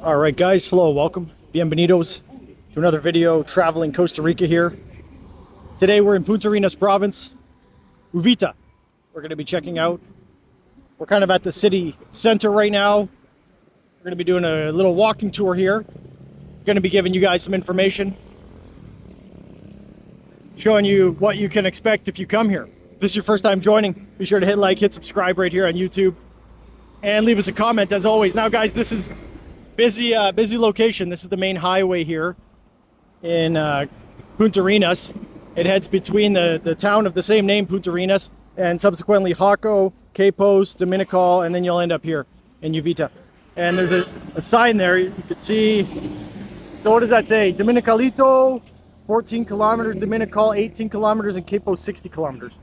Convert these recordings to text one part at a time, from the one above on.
All right, guys, hello, welcome. Bienvenidos to another video traveling Costa Rica here. Today we're in Punta Arenas province, Uvita. We're going to be checking out. We're kind of at the city center right now. We're going to be doing a little walking tour here. Going to be giving you guys some information, showing you what you can expect if you come here. If this is your first time joining, be sure to hit like, hit subscribe right here on YouTube, and leave us a comment as always. Now, guys, this is busy location. This is the main highway here in Punta Arenas. It heads between the town of the same name, Punta Arenas, and subsequently Jaco, Quepos, Dominical, and then you'll end up here in Uvita. And there's a sign there you can see. So what does that say? Dominicalito, 14 kilometers, Dominical, 18 kilometers, and Quepos, 60 kilometers.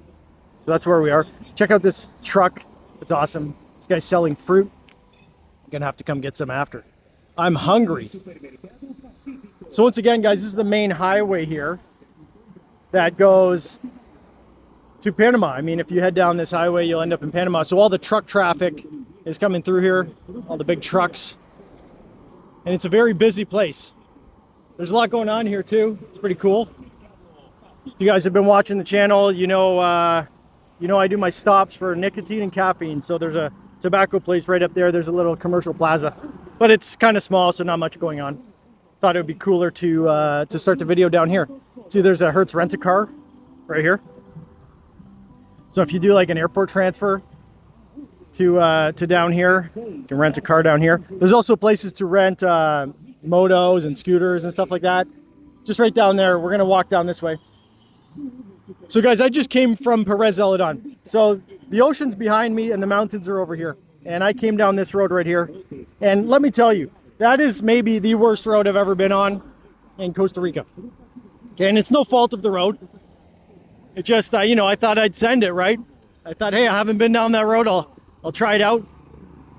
So that's where we are. Check out this truck. It's awesome. This guy's selling fruit. I'm gonna have to come get some after. I'm hungry. So once again, guys, this is the main highway here that goes to Panama. I mean, if you head down this highway, you'll end up in Panama. So all the truck traffic is coming through here, all the big trucks. And it's a very busy place. There's a lot going on here too. It's pretty cool. If you guys have been watching the channel, you know I do my stops for nicotine and caffeine. So there's a tobacco place right up there. There's a little commercial plaza, but it's kind of small, so not much going on. Thought it would be cooler to start the video down here. See, there's a Hertz rent-a-car right here. So if you do like an airport transfer to down here, you can rent a car down here. There's also places to rent motos and scooters and stuff like that. Just right down there. We're gonna walk down this way. So guys, I just came from Perez Zeledon. So the ocean's behind me and the mountains are over here. And I came down this road right here. And let me tell you, that is maybe the worst road I've ever been on in Costa Rica. Okay, and it's no fault of the road. It just, I thought I'd send it, right? I thought, hey, I haven't been down that road. I'll try it out.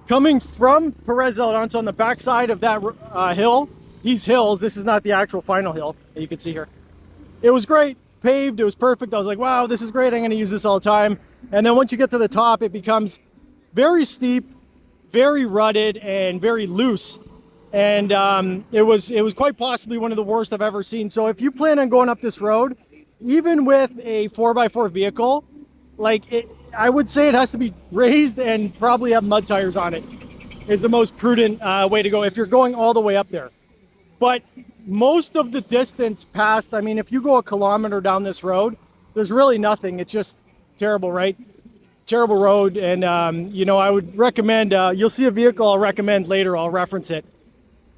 Coming from Perez Zeledon, so on the backside of that hill, these hills, this is not the actual final hill that you can see here. It was great. Paved, it was perfect. I was like, wow, this is great. I'm going to use this all the time. And then once you get to the top, it becomes very steep, very rutted, and very loose. And it was quite possibly one of the worst I've ever seen. So if you plan on going up this road, even with a 4x4 vehicle, I would say it has to be raised and probably have mud tires on it is the most prudent way to go if you're going all the way up there. But most of the distance past, I mean, if you go a kilometer down this road, there's really nothing. It's just terrible, right? Terrible road. And, I would recommend, you'll see a vehicle I'll recommend later. I'll reference it.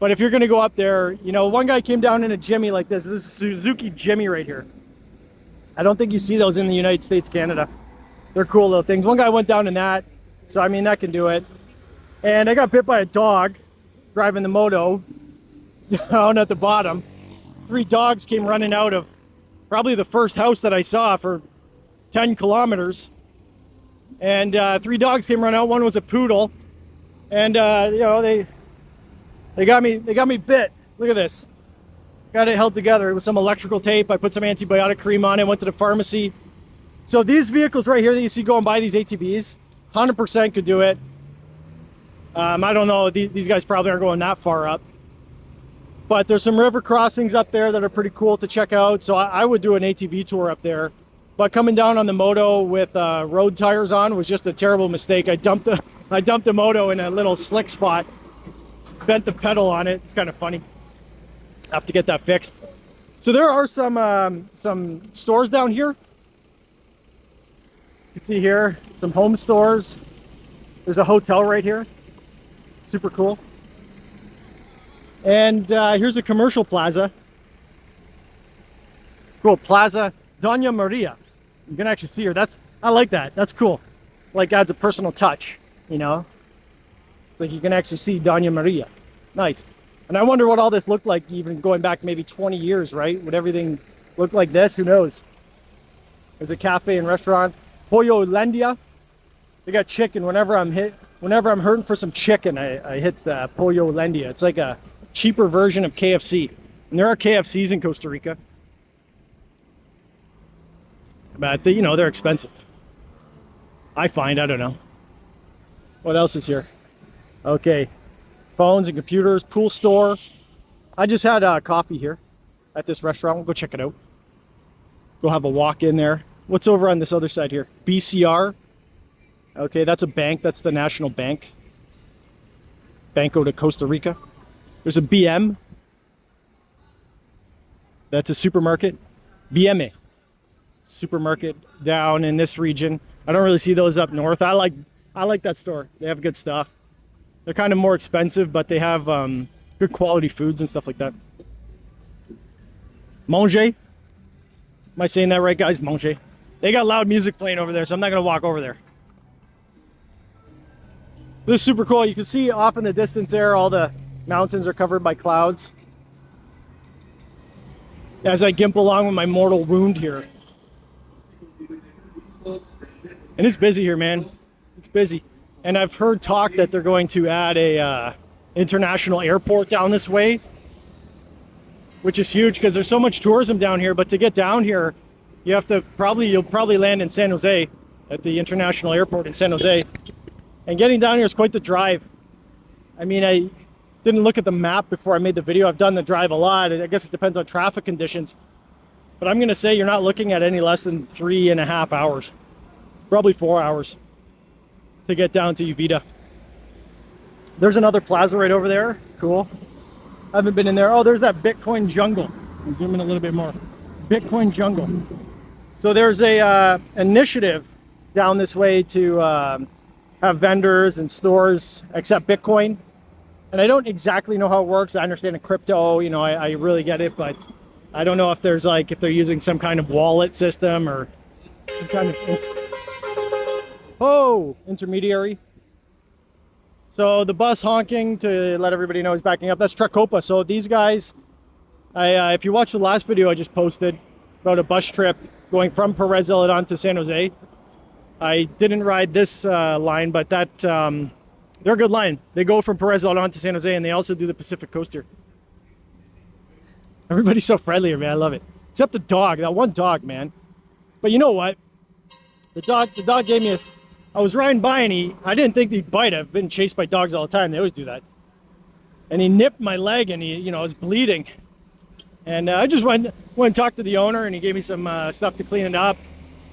But if you're going to go up there, one guy came down in a Jimmy like this. This is Suzuki Jimmy right here. I don't think you see those in the United States, Canada. They're cool little things. One guy went down in that. So, I mean, that can do it. And I got bit by a dog driving the moto down at the bottom. 3 dogs came running out of probably the first house that I saw for 10 kilometers. And 3 dogs came running out. One was a poodle. And, they got me bit. Look at this. Got it held together with some electrical tape. I put some antibiotic cream on it, went to the pharmacy. So these vehicles right here that you see going by, these ATVs, 100% could do it. I don't know, these guys probably aren't going that far up. But there's some river crossings up there that are pretty cool to check out. So I would do an ATV tour up there. But coming down on the moto with road tires on was just a terrible mistake. I dumped the moto in a little slick spot, bent the pedal on it. It's kind of funny. Have to get that fixed. So there are some stores down here. You can see here some home stores. There's a hotel right here. Super cool. And here's a commercial plaza. Cool, Plaza Doña Maria. You can actually see her. I like that. That's cool. Like adds a personal touch, It's like you can actually see Doña Maria. Nice. And I wonder what all this looked like even going back maybe 20 years, right? Would everything look like this? Who knows? There's a cafe and restaurant. Pollo Lendia. They got chicken. Whenever I'm hurting for some chicken, I hit Pollo Lendia. It's like a cheaper version of KFC. And there are KFCs in Costa Rica. But they're expensive. I don't know. What else is here? Okay. Phones and computers, pool store. I just had coffee here at this restaurant. We'll go check it out. Go have a walk in there. What's over on this other side here? BCR. Okay, that's a bank. That's the national bank. Banco de Costa Rica. There's a BM. That's a supermarket. BME. Supermarket down in this region. I don't really see those up north. I like that store. They have good stuff. They're kind of more expensive, but they have good quality foods and stuff like that. Manger. Am I saying that right, guys? Manger. They got loud music playing over there, so I'm not going to walk over there. This is super cool. You can see off in the distance there, all the mountains are covered by clouds. As I gimp along with my mortal wound here. And it's busy here, man. It's busy. And I've heard talk that they're going to add a international airport down this way, which is huge because there's so much tourism down here. But to get down here, you'll probably land in San Jose at the international airport in San Jose. And getting down here is quite the drive. I mean, I didn't look at the map before I made the video. I've done the drive a lot. I guess it depends on traffic conditions. But I'm going to say you're not looking at any less than 3.5 hours. Probably 4 hours to get down to Uvita. There's another plaza right over there. Cool. I haven't been in there. Oh, there's that Bitcoin jungle. I'll zoom in a little bit more. Bitcoin jungle. So there's a initiative down this way to have vendors and stores accept Bitcoin. And I don't exactly know how it works. I understand the crypto, you know, I really get it, but I don't know if there's if they're using some kind of wallet system or some kind of intermediary. So the bus honking, to let everybody know, is backing up. That's Tracopa. So these guys, if you watched the last video I just posted about a bus trip going from Perez Zeledon to San Jose, I didn't ride this line, but that they're a good line. They go from Perez Zeledon to San Jose, and they also do the Pacific Coast here. Everybody's so friendly here, man. I love it. Except the dog, that one dog, man. But you know what? The dog gave me I was riding by and I didn't think he'd bite. I've been chased by dogs all the time. They always do that. And he nipped my leg and he, was bleeding. And I just went and talked to the owner and he gave me some stuff to clean it up.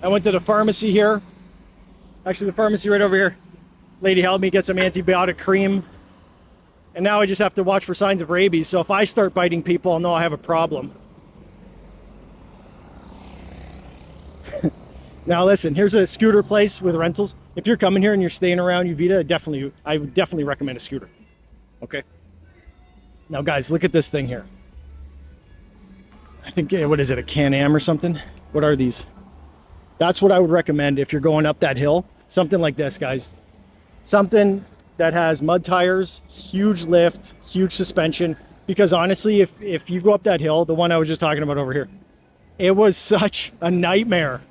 I went to the pharmacy here. Actually, the pharmacy right over here. Lady helped me get some antibiotic cream. And now I just have to watch for signs of rabies. So if I start biting people, I'll know I have a problem. Now listen, here's a scooter place with rentals. If you're coming here and you're staying around Uvita, I would definitely recommend a scooter. Okay. Now guys, look at this thing here. I think, what is it, a Can-Am or something? What are these? That's what I would recommend if you're going up that hill. Something like this, guys. Something that has mud tires, huge lift, huge suspension. Because honestly, if you go up that hill, the one I was just talking about over here, it was such a nightmare.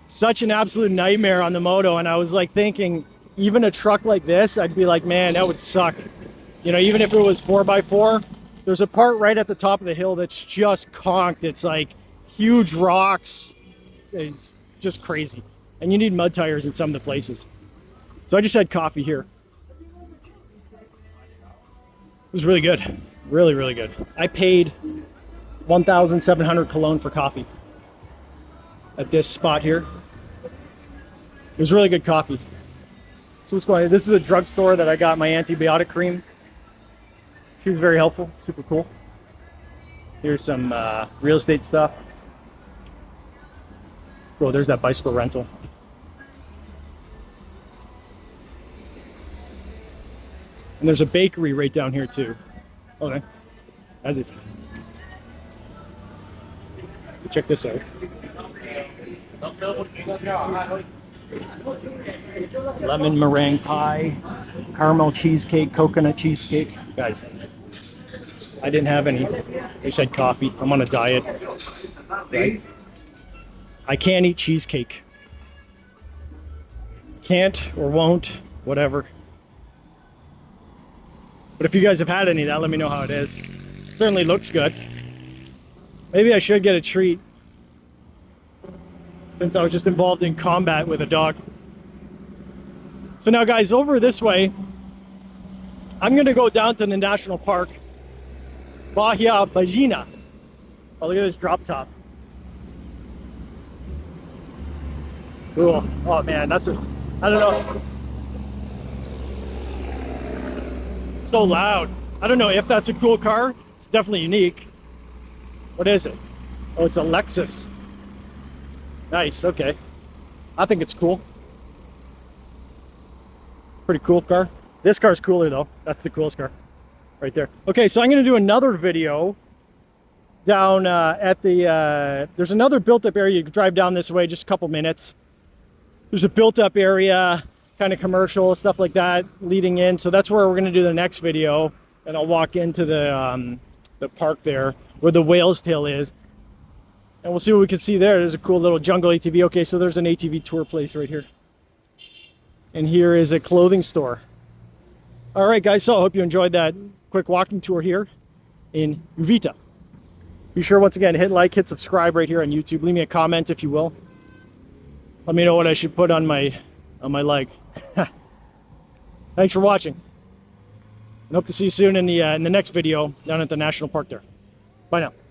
Such an absolute nightmare on the moto. And I was thinking, even a truck like this, I'd be like, man, that would suck. Even if it was 4x4, there's a part right at the top of the hill that's just conked. It's huge rocks. It's just crazy. And you need mud tires in some of the places. So I just had coffee here. It was really good. Really, really good. I paid 1,700 cologne for coffee at this spot here. It was really good coffee. So what's going on? This is a drugstore that I got my antibiotic cream. She was very helpful, super cool. Here's some real estate stuff. Oh, there's that bicycle rental. And there's a bakery right down here too. Okay, as is. So check this out. Lemon meringue pie, caramel cheesecake, coconut cheesecake. Guys, I didn't have any. I just had coffee. I'm on a diet, right? I can't eat cheesecake. Can't or won't, whatever. But if you guys have had any of that, let me know how it is. Certainly looks good. Maybe I should get a treat, since I was just involved in combat with a dog. So now guys, over this way, I'm gonna go down to the national park, Bahia Bajina. Oh, look at this drop top. Cool. Oh man, I don't know. So loud. I don't know if that's a cool car. It's definitely unique. What is it? Oh, it's a Lexus. Nice, okay. I think it's cool. Pretty cool car. This car's cooler though. That's the coolest car. Right there. Okay, so I'm gonna do another video down at the, there's another built up area. You can drive down this way, just a couple minutes. There's a built up area, kind of commercial, stuff like that leading in. So that's where we're gonna do the next video. And I'll walk into the park there where the whale's tail is. And we'll see what we can see there. There's a cool little jungle ATV. Okay, so there's an ATV tour place right here. And here is a clothing store. All right, guys, so I hope you enjoyed that quick walking tour here in Uvita. Be sure, once again, hit like, hit subscribe right here on YouTube. Leave me a comment if you will. Let me know what I should put on my leg. Thanks for watching. And hope to see you soon in the next video down at the national park there. Bye now.